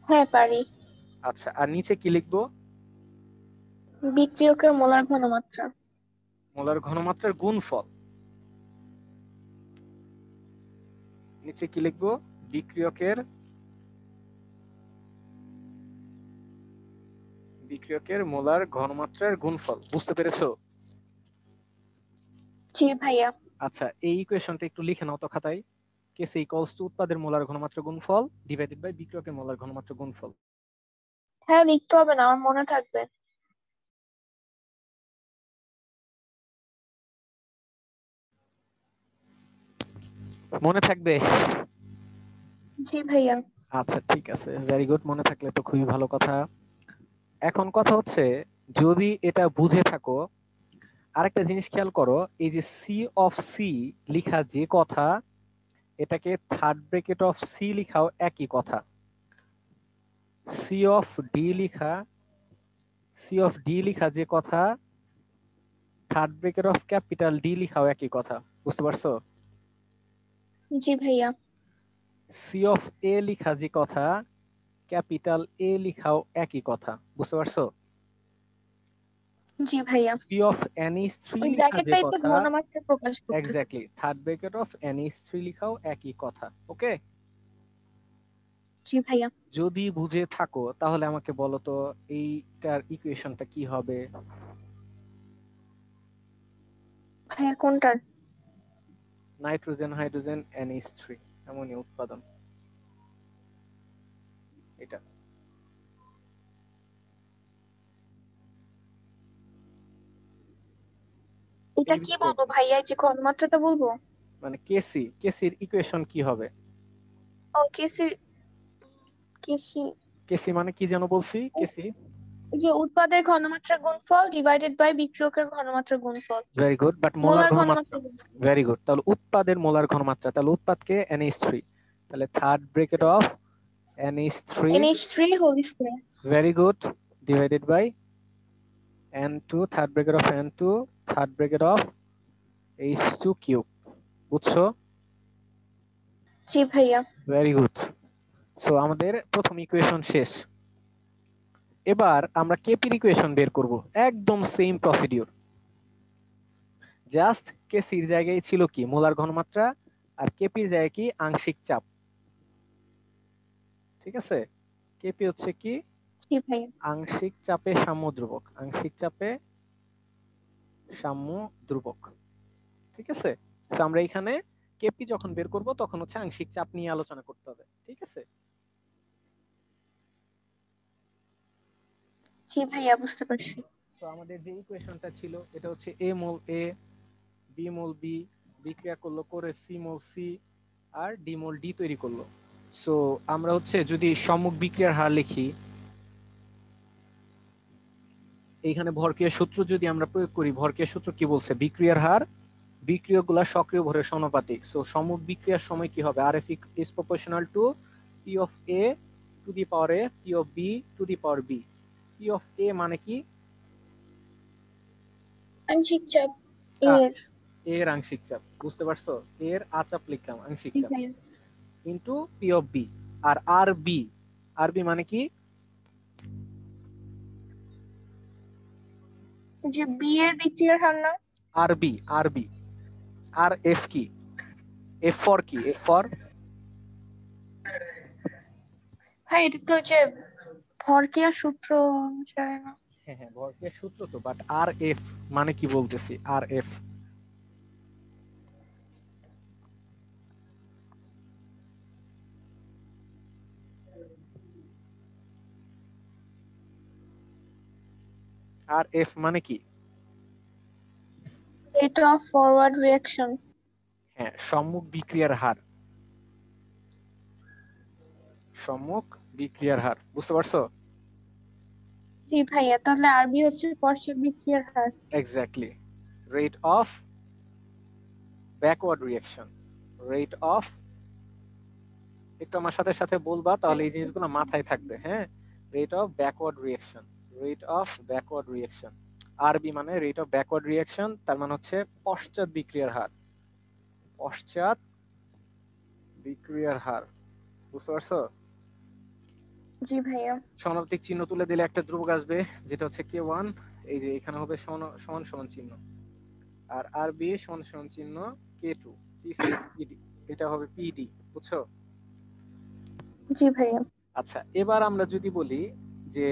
হ্যাঁ পারি। আচ্ছা, আর নিচে কি লিখবো? বিক্রিয়কের মোলার ঘনমাত্রা। মোলার ঘনমাত্রার গুণফল। নিচে কি লিখবো? বিক্রিয়কের বিক্রিয়কের মোলার ঘনমাত্রার গুণফল। বুঝতে পেরেছো? জি ভাইয়া। আচ্ছা, এই ইকুয়েশনটা একটু লিখে নাও তো খাতায়। কেসি ইকুয়ালস টু উৎপাদের মোলার ঘনমাত্রা গুণফল ডিভাইডেড বাই বিক্রিয়কের মোলার ঘনমাত্রা গুণফল। হ্যাঁ লিখতে হবে না, আমার মনে থাকবে। মনে থাকবে? জি ভাইয়া। আচ্ছা ঠিক আছে, ভেরি গুড, মনে থাকলে তো খুবই ভালো কথা। এখন কথা হচ্ছে, যদি এটা বুঝে থাকো, আরেকটা জিনিস খেয়াল করো, এই যে সি অফ সি লিখা যে কথা, এটাকে থার্ড ব্র্যাকেট অফ সি লিখাও একই কথা। সি অফ ডি লিখা, সি অফ ডি লিখা যে কথা, third bracket of capital D লিখাও একই কথা। বুঝতে পারছো? জি ভাইয়া। সি অফ এ লিখা যে কথা, ক্যাপিটাল এ লিখাও একই কথা। বুঝতে পারছো? জি ভাইয়া। C of N is three ওই লিখা যে ব্র্যাকেটটাই তো কথা, ঘনমাত্রা প্রকাশ করতেছে। Exactly third bracket of N is three লিখাও একই কথা। ওকে? জি ভাইয়া। যদি বুঝে থাকো তাহলে আমাকে বলো তো, এইটার ইকুয়েশনটা কি হবে? ভাইয়া কোনটার? নাইট্রোজেন হাইড্রোজেন NH3 অ্যামোনিয়া উৎপাদন, এটা। এটা কি বলবো ভাইয়া, এই যে ঘনমাত্রাটা বলবো? মানে কেসি, কেসির ইকুয়েশন কি হবে? ও কেসি। কেসি। কেসি মানে কি যেন বলছি? কেসি, এই যে উৎপাদের ঘনমাত্রা গুণফল ডিভাইডেড বাই বিক্রিয়কের ঘনমাত্রা গুণফল। Very good, but molar molar ঘনমাত্রা। ঘনমাত্রা গুণফল। ভেরি গুড, তাহলে উৎপাদের মোলার ঘনমাত্রা, তাহলে উৎপাদকে NH3, তাহলে third bracket of NH3, NH3 whole square. Very good, divided by N2, third bracket of N2, third bracket of H2 cube. বুঝছো? জি ভাইয়া। Very good. সো আমাদের প্রথম ইকুয়েশন শেষ। এবার আমরা কেপির ইকুয়েশন বের করব, একদম সেম প্রসিডিউর। জাস্ট কেসির জায়গায় ছিল কি মোলার ঘনমাত্রা, আর কেপির জায়গায় কি আংশিক চাপ। ঠিক আছে? কেপি হচ্ছে কি জি ভাইয়া। আংশিক চাপে সাম্য ধ্রুবক, আংশিক চাপে সাম্য ধ্রুবক। ঠিক আছে? তো আমরা এখানে কেপি যখন বের করব তখন হচ্ছে আংশিক চাপ নিয়ে আলোচনা করতে হবে। ঠিক আছে? জি ভাইয়া বুঝতে পারছি। তো আমাদের যে ইকুয়েশনটা ছিল, এটা হচ্ছে এ মোল এ, বি মোল বি, বিক্রিয়া করলো করে সি মোল সি, আর ডি মোল ডি তৈরি করলো। সো আমরা হচ্ছে যদি সম্মুখ বিক্রিয়ার হার লিখি, এইখানে ভরক্রিয়া সূত্র যদি আমরা প্রয়োগ করি, ভরক্রিয়া সূত্র কি বলছে? বিক্রিয়ার হার বিক্রিয়কগুলা সক্রিয় ভরের সমানুপাতিক। সো সম্মুখ বিক্রিয়ার সময় কি হবে? R F is proportional to P of A to the power A, P of B to the power B. P of A মানে কি? আংশিক চাপ এর। এর আংশিক চাপ। বুঝতে পারছো? এর আচাপ লিখলাম, আংশিক জি চাপ, ভাইয়া। Into P of B. আর আর বি, আরবি মানে কি? যে বি এর বিক্রিয়ার হার না? আরবি, আরবি। আর এফ কি? এফ ফর কি? এফ ফর ভাই এটা তো যে ভরক্রিয়ার সূত্র অনুসারে না? হ্যাঁ হ্যাঁ, ভরক্রিয়ার সূত্র তো, বাট আর এফ মানে কি বলতেছি, আর এফ। আর এফ মানে কি? Rate of forward reaction. হ্যাঁ, সম্মুখ বিক্রিয়ার হার। সম্মুখ বিক্রিয়ার হার, বুঝতে পারছো? জি ভাইয়া, তাহলে আরবি হচ্ছে পশ্চাৎ বিক্রিয়ার হার। Exactly. Rate of backward reaction. Rate of, একটু আমার সাথে সাথে বলবা, তাহলে এই জিনিসগুলো মাথায় থাকবে। হ্যাঁ, rate of backward reaction, rate of backward reaction. আরবি মানে রেট অফ ব্যাকওয়ার্ড রিঅ্যাকশন, তার মানে হচ্ছে পশ্চাৎ বিক্রিয়ার হার। পশ্চাৎ বিক্রিয়ার হার, বুঝতে পারছো? জি ভাইয়া। সমানুপাতিক চিহ্ন তুলে দিলে একটা ধ্রুবক আসবে, যেটা হচ্ছে K1। এই যে এখানে হবে সমান সমান সমান চিহ্ন, আর আরবি সমান সমান চিহ্ন K2, পিসি পিডি, এটা হবে পিডি, বুঝছো? জি ভাইয়া। আচ্ছা, এবার আমরা যদি বলি যে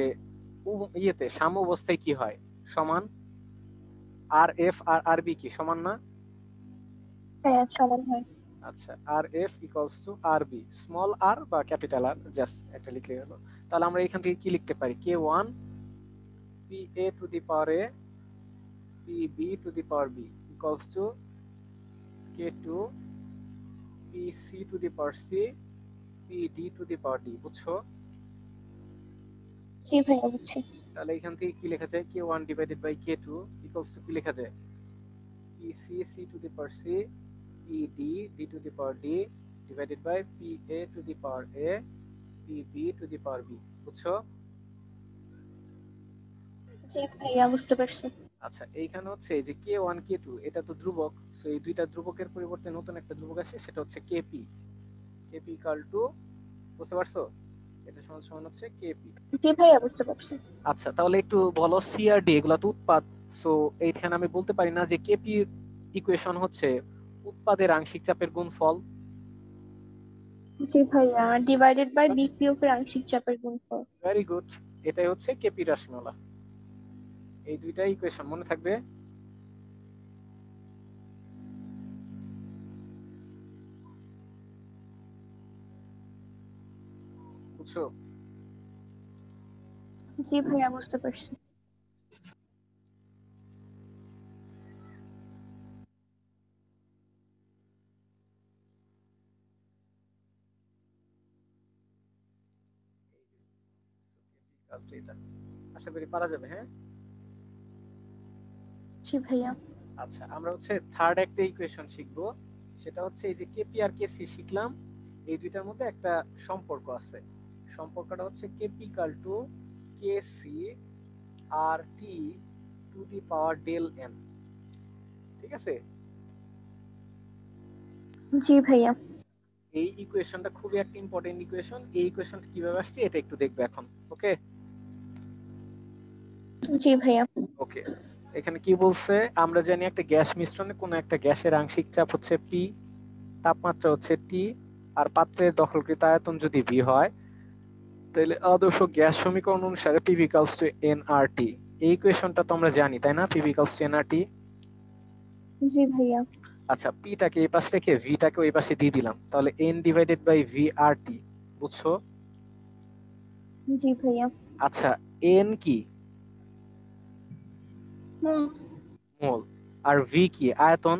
ইয়েতে সাম্য অবস্থায় কি হয়, সমান। আর এফ আর আরবি কি সমান না? হ্যাঁ সমান হয়। আচ্ছা, R F equals to R B, small R বা ক্যাপিটাল আর, জাস্ট একটা লিখলে হলো। তাহলে আমরা এখান থেকে কি লিখতে পারি? K1 P A to the power A P B to the power B equals to K2 P C to the power C P D to the power D, বুঝছো? জি ভাইয়া বুঝছি। তাহলে এখান থেকে কি লেখা যায়? K1 divided by K2 equals to কি লেখা যায়? P C C to the power C P D D to the power D divided by P A to the power A P B to the power B, বুঝছো? জি ভাইয়া বুঝতে পারছি। আচ্ছা, এইখানে হচ্ছে এই যে K1 K2 এটা তো ধ্রুবক, সো এই দুইটা ধ্রুবকের পরিবর্তে নতুন একটা ধ্রুবক আসে, সেটা হচ্ছে কেপি। কেপি ইকুয়াল টু, বুঝতে পারছো? এটা সমান সমান হচ্ছে কেপি। জি ভাইয়া বুঝতে পারছি। আচ্ছা, তাহলে একটু বলো, সি আর ডি এগুলা তো উৎপাদ, সো এইখানে আমি বলতে পারি না যে কেপি ইকুয়েশন হচ্ছে উৎপাদের আংশিক চাপের গুণফল? জি ভাইয়া, ডিভাইডেড বাই বিক্রিয়কের আংশিক চাপের গুণফল। ভেরি গুড, এটাই হচ্ছে কেপি রাশিমালা। এই দুইটা ইকুয়েশন মনে থাকবে। বুঝছো? জি ভাইয়া বুঝতে পারছি। এটা আশা করি পারা যাবে। হ্যাঁ, জি ভাইয়া। আচ্ছা, আমরা হচ্ছে থার্ড একটা ইকুয়েশন শিখবো, সেটা হচ্ছে এই যে কেপি আর কেসি শিখলাম, এই দুইটার মধ্যে একটা সম্পর্ক আছে। সম্পর্কটা হচ্ছে K P equal to K C R T to the power del N, ঠিক আছে? জি ভাইয়া। এই ইকুয়েশনটা খুবই একটা ইম্পর্টেন্ট ইকুয়েশন। এই ইকুয়েশনটা কিভাবে আসছে এটা একটু দেখবে এখন। ওকে জি ভাইয়া। ওকে, এখানে কি বলছে? আমরা জানি একটা গ্যাস মিশ্রণে কোন একটা গ্যাসের আংশিক চাপ হচ্ছে পি, তাপমাত্রা হচ্ছে টি, আর পাত্রের দখলকৃত আয়তন যদি ভি হয়, তাহলে আদর্শ গ্যাস সমীকরণ অনুসারে পিভি ইকুয়ালস টু এনআরটি। এই ইকুয়েশনটা তো আমরা জানি, তাই না? PV equals to NRT. জি ভাইয়া। আচ্ছা, পিটাকে এই পাশে রেখে ভিটাকে ওই পাশে দিয়ে দিলাম, তাহলে N divided by V R T, বুঝছো? জি ভাইয়া। আচ্ছা, এন কি? হুম। মোল। আর ভি কি? আয়তন।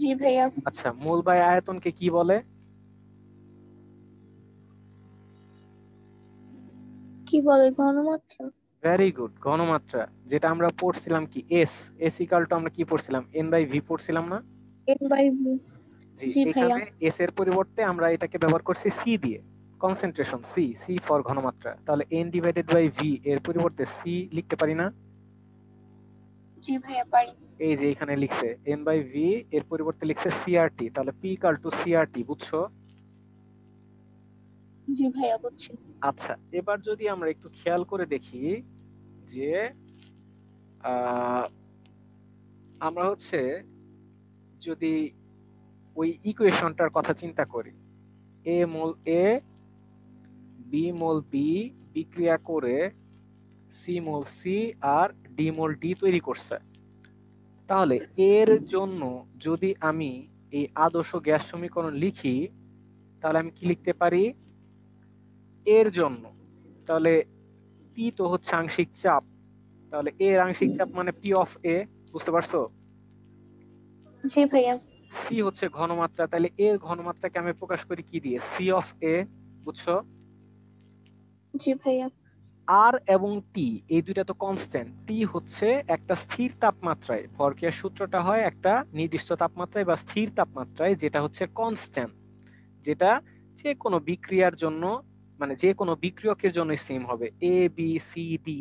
জি ভাইয়া। আচ্ছা, মোল বাই আয়তনকে কি বলে? কি বলে, ঘনমাত্রা? ভেরি গুড, ঘনমাত্রা। যেটা আমরা পড়ছিলাম কি, এস। এস ইকাল টু আমরা কি পড়ছিলাম? এন বাই ভি পড়ছিলাম না? N by V. জি, জি ভাইয়া। এখানে এস এর পরিবর্তে আমরা এটাকে ব্যবহার করছি সি দিয়ে, কনসেন্ট্রেশন সি, সি ফর ঘনমাত্রা। তাহলে এন ডিভাইডেড বাই ভি এর পরিবর্তে সি লিখতে পারি না? জি ভাইয়া পারি। এই যে এখানে লিখছে এন বাই ভি, এর পরিবর্তে লিখছে সিআরটি, তাহলে পি ইকাল টু সিআরটি, বুঝছো? জি ভাইয়া বুঝছি। আচ্ছা, এবার যদি আমরা একটু খেয়াল করে দেখি যে আহ, আমরা হচ্ছে যদি ওই ইকুয়েশনটার কথা চিন্তা করি, এ মোল এ, বি মোল বি বিক্রিয়া করে সি মোল সি আর ডি মোল ডি তৈরি করছে। তাহলে এর জন্য যদি আমি এই আদর্শ গ্যাস সমীকরণ লিখি, তাহলে আমি কি লিখতে পারি এর জন্য? তাহলে পি তো হচ্ছে আংশিক চাপ, তাহলে এর আংশিক চাপ মানে পি অফ এ, বুঝতে পারছো? জি ভাইয়া। সি হচ্ছে ঘনমাত্রা, তাহলে এর ঘনমাত্রাকে আমি প্রকাশ করি কি দিয়ে? সি অফ এ, বুঝছো? জি ভাইয়া। আর এবং টি এই দুইটা তো কনস্ট্যান্ট, টি হচ্ছে একটা স্থির তাপমাত্রায়, ভরক্রিয়ার সূত্রটা হয় একটা নির্দিষ্ট তাপমাত্রায় বা স্থির তাপমাত্রায়, যেটা হচ্ছে কনস্ট্যান্ট, যেটা যে কোনো বিক্রিয়ার জন্য, মানে যে কোনো বিক্রিয়কের জন্য সেম হবে। এ বি সি ডি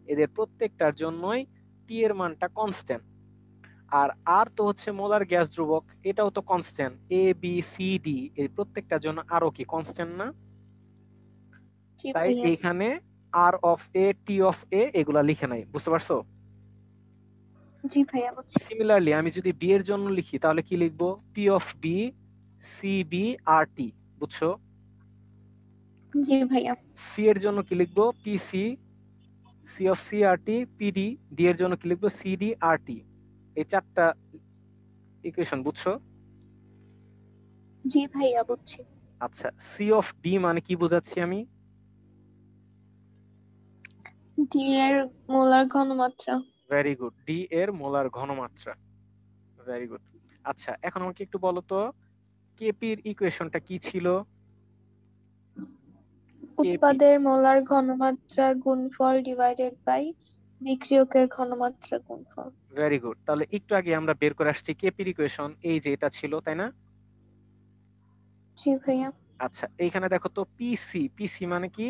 এদের প্রত্যেকটার জন্যই টি এর মানটা কনস্ট্যান্ট। আর আর তো হচ্ছে মোলার গ্যাস ধ্রুবক, এটাও তো constant. A B C D এর প্রত্যেকটার জন্য আরও কি কনস্ট্যান্ট না? জি তাই ভাইয়া। এইখানে আর অফ এ, টি অফ এ এগুলা লিখে নাই, বুঝতে পারছো? জি ভাইয়া বুঝছি। সিমিলারলি আমি যদি বি এর জন্য লিখি তাহলে কি লিখবো? P of B C B R T, বুঝছো? জি ভাইয়া। সি এর জন্য কি লিখবো? P C C of C R T P D, D এর জন্য কি লিখবো? C D R T. এই চারটা ইকুয়েশন, বুঝছো? জি ভাইয়া বুঝছি। আচ্ছা, সি অফ ডি মানে কি বোঝাচ্ছি আমি? ডি এর মোলার ঘনমাত্রা। ভেরি গুড, ডি এর মোলার ঘনমাত্রা। Very good. আচ্ছা, এখন আমাকে একটু বলো তো কেপির ইকুয়েশনটা কি ছিল? কেপি, উৎপাদের মোলার ঘনমাত্রার গুণফল ডিভাইডেড বাই বিক্রিয়কের ঘনমাত্রা গুণফল। Very good. তাহলে একটু আগে আমরা বের করে আসছি কেপির ইকুয়েশন, এই যে এটা ছিল, তাই না? জি ভাইয়া। আচ্ছা, এইখানে দেখো তো পিসি, পিসি মানে কি?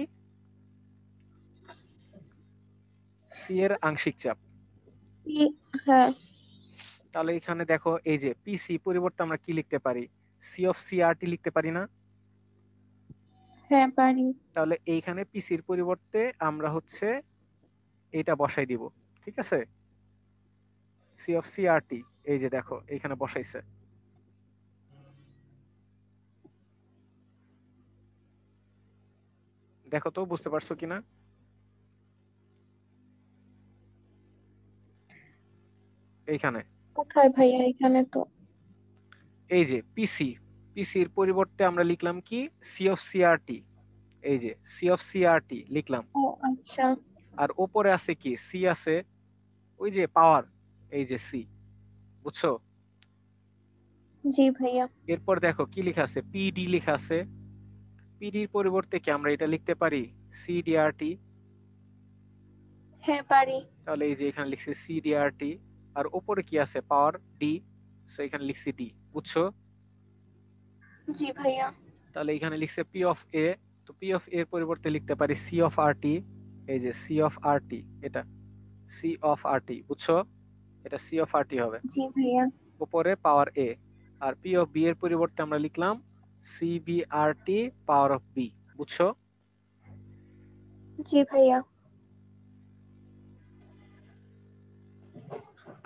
সি এর আংশিক চাপ। হ্যাঁ। তাহলে এখানে দেখো এই যে পিসি পরিবর্তে আমরা কি লিখতে পারি? সি অফ সি আর টি লিখতে পারি না? হ্যাঁ পারি। তাহলে এইখানে পিসির পরিবর্তে আমরা হচ্ছে এটা বসাই দিব, ঠিক আছে? C of C R T, এই যে দেখো এইখানে বসাইছে। দেখো তো বুঝতে পারছো কিনা? এইখানে কোথায় ভাইয়া? এখানে তো। এই যে পিসি, পিসির পরিবর্তে আমরা লিখলাম কি? C of C R T, এই যে সি অফ সি আর টি লিখলাম। ও আচ্ছা। আর ওপরে আছে কি? সি আছে, ওই যে পাওয়ার, এই যে সি, বুঝছো? জি ভাইয়া। এরপর দেখো কি লেখা আছে? পিডি লেখা আছে। পিডির পরিবর্তে কি আমরা এটা লিখতে পারি? সিডিআরটি। হ্যাঁ পারি। তাহলে এই যে এখানে লিখছি সিডিআরটি, আর উপরে কি আছে? পাওয়ার ডি, সো এখানে লিখছি ডি, বুঝছো? জি ভাইয়া। তাহলে এখানে লিখছে পি অফ এ, তো পি অফ এর পরিবর্তে লিখতে পারি সি অফ আর টি, এই যে সি অফ আর টি, এটা সি অফ আর টি, বুঝছো? এটা সি অফ আর টি হবে, জি ভাইয়া। উপরে পাওয়ার এ। আর পি অফ বি এর পরিবর্তে আমরা লিখলাম C B R T power of B, বুঝছো? জি ভাইয়া।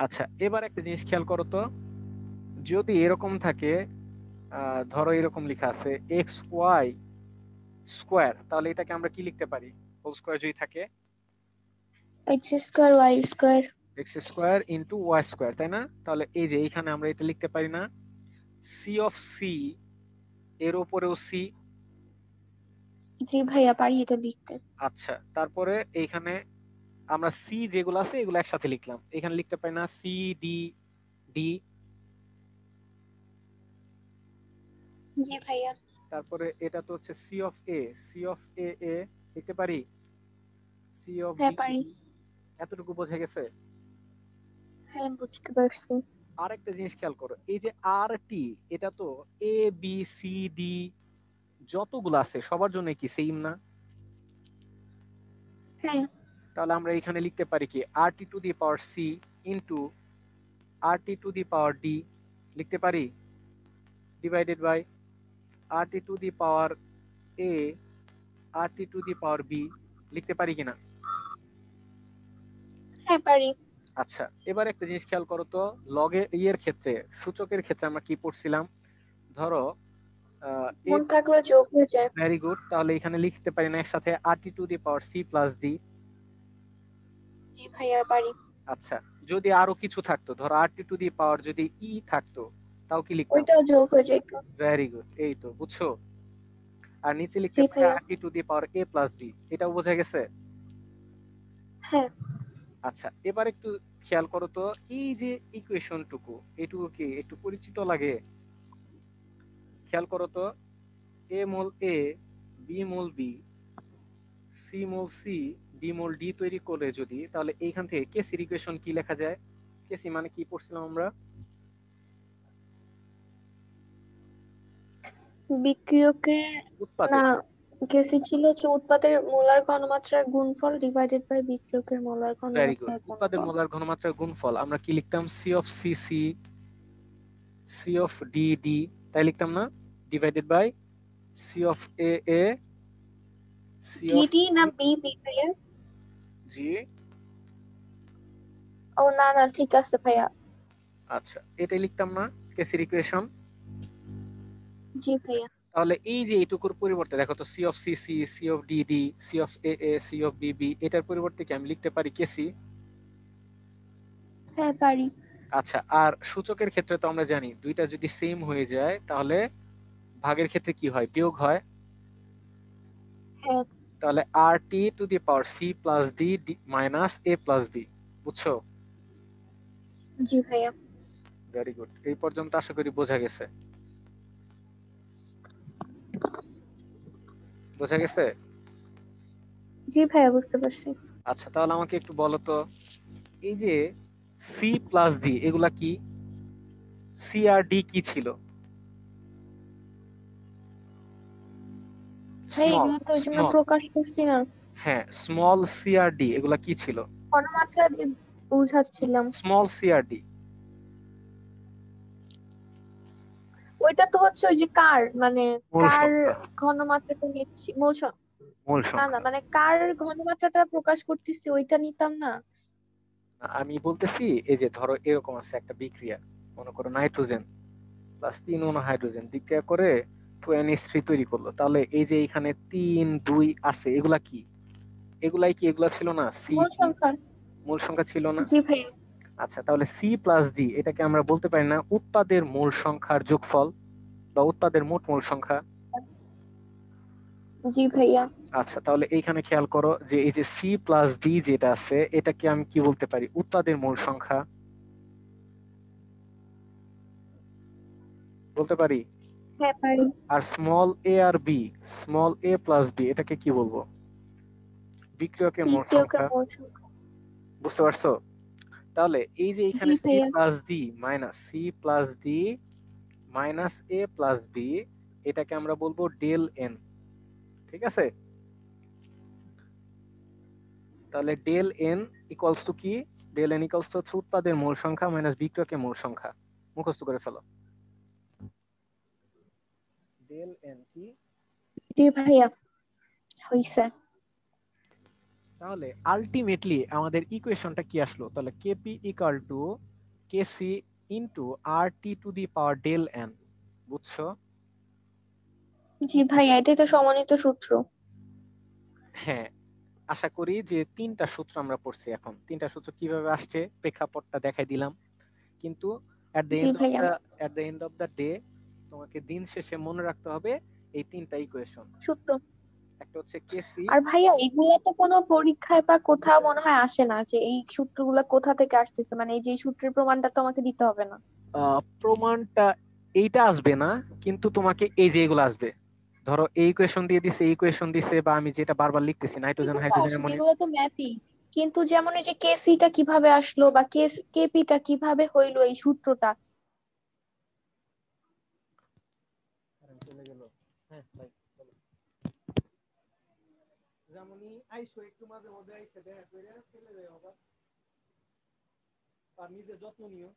আচ্ছা, এবার একটা জিনিস খেয়াল করো তো, যদি এরকম থাকে, ধরো এরকম লেখা আছে এক্স ওয়াই স্কোয়ার, তাহলে এটাকে আমরা কি লিখতে পারি? হোল স্কোয়ার যদি থাকে, X square Y square. X square into Y square, তাই না? তাহলে এই যে এইখানে আমরা এটা লিখতে পারি না? সি অফ সি এর উপরেও সি। জি ভাইয়া পারি এটা লিখতে। আচ্ছা, তারপরে এইখানে আমরা সি যেগুলো আছে এগুলো একসাথে লিখলাম, এখানে লিখতে পারি না সি ডি ডি? জি ভাইয়া। তারপরে এটা তো হচ্ছে C of A, C of A A লিখতে পারি সি অফ হ্যাঁ বি। পারি। এতটুকু বোঝা গেছে? হ্যাঁ বুঝতে পারছি। আর একটা জিনিস খেয়াল করো, এই যে আর টি, এটা তো এ বি সি ডি যতগুলো আছে সবার জন্য কি সেম না? হ্যাঁ। তাহলে আমরা এখানে লিখতে পারি কি? R T to the power C into R T to the power D লিখতে পারি, divided by R T to the power A RT to the power B লিখতে পারি কিনা? হ্যাঁ পারি। আচ্ছা, এবার একটা জিনিস খেয়াল করো তো, লগে এর ক্ষেত্রে, সূচকের ক্ষেত্রে আমরা কি পড়ছিলাম? ধরো এ, গুণ থাকলে যোগ হয়ে যায়। ভেরি গুড, তাহলে এখানে লিখতে পারি না একসাথে RT to the power C plus D? জি ভাইয়া পারি। আচ্ছা, যদি আরো কিছু থাকতো, ধরো RT টু দি পাওয়ার যদি ই থাকতো, তাও কি লিখতাম? ওইটাও যোগ হয়ে যেত। ভেরি গুড, এই তো বুঝছো। আর নিচে লিখতে জি পারি ভাইয়া। RT to the power A plus B, এটাও বোঝা গেছে। হ্যাঁ। আচ্ছা, এবার একটু খেয়াল করো তো, এই যে ইকুয়েশন টুকু, এটুকু কি একটু পরিচিত লাগে? খেয়াল করো তো, এ মোল এ, বি মোল বি, সি মোল সি, ডি মোল ডি তৈরি করে যদি, তাহলে এইখান থেকে কেসির ইকুয়েশন কি লেখা যায়? কেসি মানে কি পড়ছিলাম আমরা? বিক্রিয়কের, না, উৎপাদের। কেসি ছিল হচ্ছে উৎপাদের মোলার ঘনমাত্রার গুণফল ডিভাইডেড বাই বিক্রিয়কের মোলার ভেরি গুড, ঘনমাত্রার উৎপাদের গুণফল। মোলার ঘনমাত্রার গুণফল আমরা কি লিখতাম? C of C C, C of D D, তাই লিখতাম না? Divided by C of A A, C of D D না বি বি ভাইয়া? জি। ও না না, ঠিক আছে ভাইয়া। আচ্ছা, এটাই লিখতাম না কেসির ইকুয়েশন? জি ভাইয়া। তাহলে এই যে এইটুকুর পরিবর্তে দেখো তো, C of C C, C of D D, C of A A, C of B B, এটার পরিবর্তে কি আমি লিখতে পারি কেসি? হ্যাঁ পারি। আচ্ছা, আর সূচকের ক্ষেত্রে তো আমরা জানি দুইটা যদি সেম হয়ে যায় তাহলে ভাগের ক্ষেত্রে কি হয়? বিয়োগ হয়। হ্যাঁ। তাহলে R T to the power C plus D minus A plus B, বুঝছো? জি ভাইয়া। ভেরি গুড, এই পর্যন্ত আশা করি বোঝা গেছে। বোঝা গেছে? জি ভাইয়া বুঝতে পারছি। আচ্ছা, তাহলে আমাকে একটু বলো তো, এই যে সি প্লাস ডি এগুলা কি? সি আর ডি কি ছিল? ভাই স্মল, এগুলো তো ওই জন্য স্মল, প্রকাশ করছি না। হ্যাঁ, স্মল সি আর ডি এগুলা কি ছিল? ঘনমাত্রা দিয়ে বুঝাচ্ছিলাম। স্মল সি আর ডি ওইটা তো হচ্ছে ওই যে কার মানে মূল কার সংখ্যা, ঘনমাত্রাটা নিচ্ছি মূল না না, সংখ্যা। মানে কার ঘনমাত্রাটা প্রকাশ করতেছি ওইটা নিতাম না। আমি বলতেছি, এই যে ধরো এরকম আছে একটা বিক্রিয়া, মনে করো নাইট্রোজেন প্লাস 3 হাইড্রোজেন বিক্রিয়া করে 2NH3 তৈরি করলো, তাহলে এই যে এখানে 3 2 আছে, এগুলা কি? এগুলাই কি এগুলা ছিল না? সি মূল ডি সংখ্যা। মূল সংখ্যা ছিল না? জি ভাইয়া। আচ্ছা, তাহলে সি প্লাস ডি এটাকে আমরা বলতে পারি না উৎপাদের মূল সংখ্যার যোগফল বা উৎপাদের মোট মূল সংখ্যা? জি ভাইয়া। আচ্ছা, তাহলে এইখানে খেয়াল করো যে এই যে সি প্লাস ডি যেটা আছে, এটাকে আমি কি বলতে পারি? উৎপাদের মূল সংখ্যা বলতে পারি। হ্যাঁ পারি। আর স্মল এ আর বি, স্মল এ প্লাস বি, এটাকে কি বলবো? বিক্রিয়কের মোট বিক্রিয়কের সংখ্যা। মোল সংখ্যা। বুঝতে পারছো? তাহলে এই যে জি এখানে সি ভাইয়া। Plus D minus C plus D minus A plus B, এটাকে আমরা বলবো ডেল এন। ঠিক আছে? তাহলে ডেল এন ইকুয়ালস টু কি? ডেল এন ইকুয়ালস টু হচ্ছে উৎপাদের মূল সংখ্যা মাইনাস বিক্রিয়কের মূল সংখ্যা। মুখস্থ করে ফেলো। ডেল এন কি? জি ভাইয়া হইছে। তাহলে আলটিমেটলি আমাদের ইকুয়েশনটা কি আসলো? তাহলে KP equal to KC into R T to the power del N. বুঝছো? জি ভাইয়া এটাই তো সমন্বিত সূত্র। হ্যাঁ, আশা করি যে তিনটা সূত্র আমরা পড়ছি। এখন তিনটা সূত্র কিভাবে আসছে প্রেক্ষাপটটা দেখাই দিলাম, কিন্তু এট দ্য জি এন্ড অফ ভাইয়া। The at the end of the day তোমাকে দিন শেষে মনে রাখতে হবে এই তিনটা ইকুয়েশন। সূত্র। একটা হচ্ছে কেসি। আর ভাইয়া এগুলা তো কোনো পরীক্ষায় বা কোথাও মনে হয় আসে না যে এই সূত্রগুলা কোথা থেকে আসতেছে, মানে এই যে এই সূত্রের প্রমাণটা তো আমাকে দিতে হবে না। প্রমাণটা এইটা আসবে না, কিন্তু তোমাকে এই যে এগুলো আসবে। ধরো এই ইকুয়েশন দিয়ে দিছে, এই ইকুয়েশন দিছে, বা আমি যেটা বারবার লিখতেছি নাইট্রোজেন এগুলো তো হাইড্রোজেন আসবে, অ্যামোনিয়া। এগুলো তো ম্যাথই। কিন্তু যেমন এই যে কেসিটা কিভাবে আসলো বা কেপিটা কিভাবে হইলো এই সূত্রটা। চলে গেল। হ্যাঁ ভাই, চলো। যেমনই আইসো একটু মাঝে মধ্যে আইসে দেখা করে চলে যাই আবার, আর নিজের যত্ন নিও।